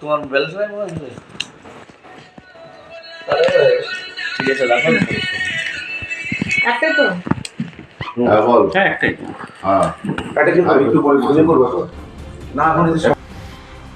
তোমার ব্যালেন্স নাই মনে হয়? ঠিক আছে রাখো। একটাই তো? হ্যাঁ বল। হ্যাঁ একটাই। হ্যাঁ কাটে কি একটু পরে বুঝে করব তো না এখন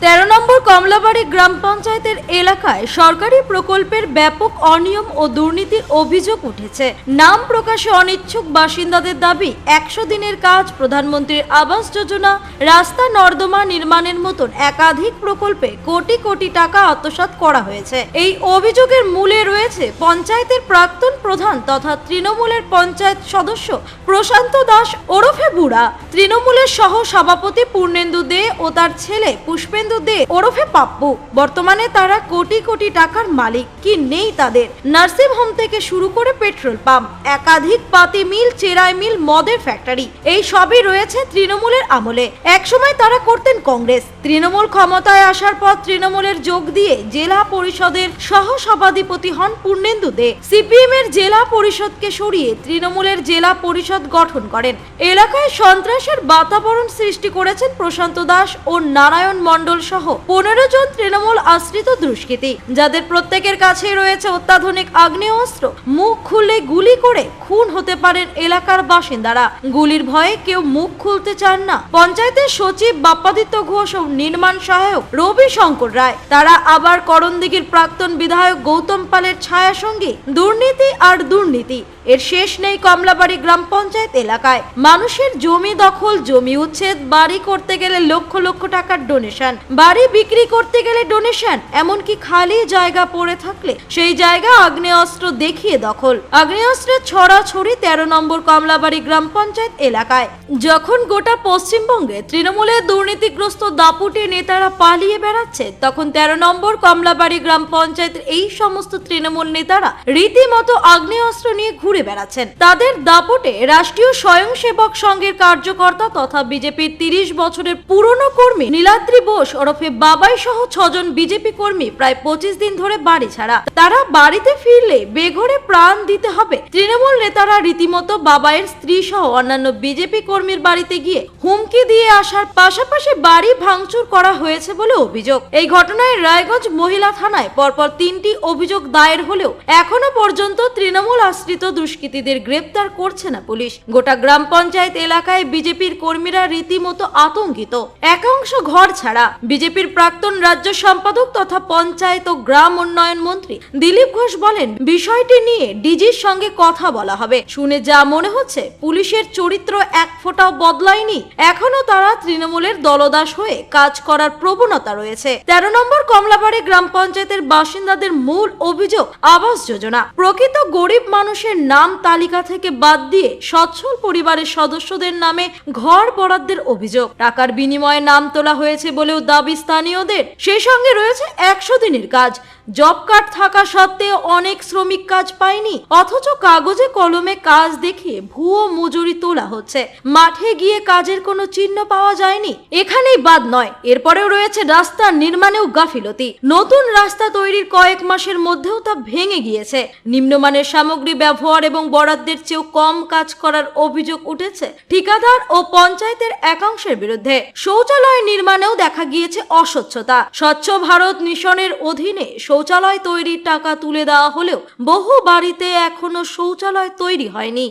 13 নম্বর কমলাবাড়ি গ্রাম পঞ্চায়েতের এলাকায় সরকারি প্রকল্পের ব্যাপক অনিয়ম ও দুর্নীতির অভিযোগ উঠেছে। নাম প্রকাশে অনিচ্ছুক বাসিন্দাদের দাবি 100 দিনের কাজ, প্রধানমন্ত্রীর আবাস যোজনা, রাস্তা নর্দমা নির্মাণের মতন একাধিক প্রকল্পে কোটি কোটি টাকা আত্মসাৎ করা হয়েছে। এই অভিযোগের মূলে রয়েছে পঞ্চায়েতের প্রাক্তন প্রধান তথা তৃণমূলের পঞ্চায়েত সদস্য প্রশান্ত দাস ওরফে বুড়া, তৃণমূলের সহ সভাপতি পূর্ণেন্দু দে ও তার ছেলে পুষ্পেন্দু দে ওরফে পাপ্পু। বর্তমানে তারা কোটি কোটি টাকার মালিক। কি নেই তাদের? নার্সিং হোম থেকে শুরু করে পেট্রোল পাম্প, একাধিক পাতি মিল, চেরাই মিল, মদের ফ্যাক্টরি, এই সবই রয়েছে তৃণমূলের আমলে। একসময় তারা করতেন কংগ্রেস। তৃণমূল ক্ষমতায় আসার পর তৃণমূলের যোগ দিয়ে জেলা পরিষদের সহ সভাধিপতি হন পূর্ণেন্দু দে। সিপিএম এর জেলা পরিষদকে সরিয়ে তৃণমূলের জেলা পরিষদ গঠন করেন। এলাকায় সন্ত্রাসের বাতাবরণ সৃষ্টি করেছেন প্রশান্ত দাস ও নারায়ণ মণ্ডল সহ 15 জন তৃণমূল আশ্রিত দুষ্কৃতী, যাদের প্রত্যেকের কাছেই রয়েছে অত্যাধুনিক আগ্নেয়াস্ত্র। মুখ খুললে গুলি করে খুন হতে পারেন এলাকার বাসিন্দারা। গুলির ভয়ে কেউ মুখ খুলতে চান না। পঞ্চায়েতের সচিব বাপ্পাদিত্য ঘোষ ও নির্মাণ সহায়ক রবি শঙ্কর রায়, তারা আবার করণদিঘির প্রাক্তন বিধায়ক গৌতম পালের ছায়া সঙ্গী। দুর্নীতি আর দুর্নীতি, এর শেষ নেই কমলাবাড়ি গ্রাম পঞ্চায়েত এলাকায়। মানুষের জমি দখল, জমি উচ্ছেদ, বাড়ি করতে গেলে লক্ষ লক্ষ টাকার ডোনেশন, বাড়ি বিক্রি করতে গেলে ডোনেশন, এমনকি খালি জায়গা পড়ে থাকলে সেই জায়গা আগ্নেয়াস্ত্র দেখিয়ে দখল। আগ্নেয়াস্ত্রের ছড়াছড়ি 13 নম্বর কমলাবাড়ি গ্রাম পঞ্চায়েত এলাকায়। যখন গোটা পশ্চিমবঙ্গে তৃণমূলের দুর্নীতিগ্রস্ত দাপুটে নেতারা পালিয়ে বেড়াচ্ছে, তখন 13 নম্বর কমলাবাড়ি গ্রাম পঞ্চায়েতের এই সমস্ত তৃণমূল নেতারা রীতিমতো আগ্নেয়াস্ত্র নিয়ে ঘুরে বেড়াচ্ছেন। তাদের দাপটে রাষ্ট্রীয় স্বয়ংসেবক সংঘের কার্যকর্তা তথা বিজেপির 30 বছরের পুরনো কর্মী নীলাদ্রি বোস ওরফে বাবাই সহ 6 জন বিজেপি কর্মী প্রায় 25 দিন ধরে বাড়ি ছাড়া। তারা বাড়িতে ফিরলে বেঘরে প্রাণ দিতে হবে। তৃণমূল নেতারা রীতিমতো বাবাইয়ের স্ত্রী সহ অন্যান্য বিজেপি কর্মীর বাড়িতে গিয়ে হুমকি দিয়ে আসার পাশাপাশি বাড়ি ভাঙচুর করা হয়েছে বলে অভিযোগ। এই ঘটনায় রায়গঞ্জ মহিলা থানায় পরপর 3টি অভিযোগ দায়ের হলেও এখনো পর্যন্ত তৃণমূল আশ্রিত দুষ্কৃতীদের গ্রেপ্তার করছে না পুলিশ। গোটা গ্রাম পঞ্চায়েত এলাকায় বিজেপির কর্মীরা রীতিমতো আতঙ্কিত। একাংশ ঘর ছাড়া। বিজেপির প্রাক্তন রাজ্য সম্পাদক তথা পঞ্চায়েত ও গ্রাম উন্নয়ন মন্ত্রী দিলীপ ঘোষ বলেন, বিষয়টি নিয়ে ডিজির সঙ্গে কথা বলা হবে। শুনে যা মনে হচ্ছে পুলিশের চরিত্র এক ফোঁটাও বদলায়নি। এখনো তারা তৃণমূলের দলদাস হয়ে কাজ করার প্রবণতা রয়েছে। 13 নম্বর কমলাবাড়ি গ্রাম পঞ্চায়েতের বাসিন্দাদের মূল অভিযোগ আবাস যোজনা। প্রকৃত গরিব মানুষের নাম তালিকা থেকে বাদ দিয়ে সচ্ছল পরিবারের সদস্যদের নামে ঘর বরাদ্দের অভিযোগ। টাকার বিনিময়ে নাম তোলা হয়েছে বলেও দাবি স্থানীয়দের। সেই সঙ্গে রয়েছে 100 দিনের কাজ। জব কার্ড থাকা সত্ত্বেও অনেক শ্রমিক কাজ পায়নি, অথচ কাগজে কলমে কাজ দেখিয়ে ভুয়ো মজুরি তোলা হচ্ছে। মাঠে গিয়ে কাজের কোনো চিহ্ন পাওয়া যায়নি। এখানেই বাদ নয়, এরপরেও রয়েছে রাস্তা নির্মাণেও গাফিলতি। নতুন রাস্তা তৈরির কয়েক মাসের মধ্যেও তা ভেঙে গিয়েছে। নিম্নমানের সামগ্রী ব্যবহার এবং বরাদ্দের চেয়েও কম কাজ করার অভিযোগ উঠেছে ঠিকাদার ও পঞ্চায়েতের একাংশের বিরুদ্ধে। শৌচালয় নির্মাণেও দেখা গিয়েছে অস্বচ্ছতা। স্বচ্ছ ভারত মিশনের অধীনে শৌচালয় তৈরির টাকা তুলে দেওয়া হলেও বহু বাড়িতে এখনো শৌচালয় তৈরি হয়নি।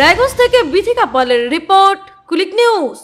রায়গঞ্জ থেকে বিথিকা পালের রিপোর্ট, কুলিক নিউজ।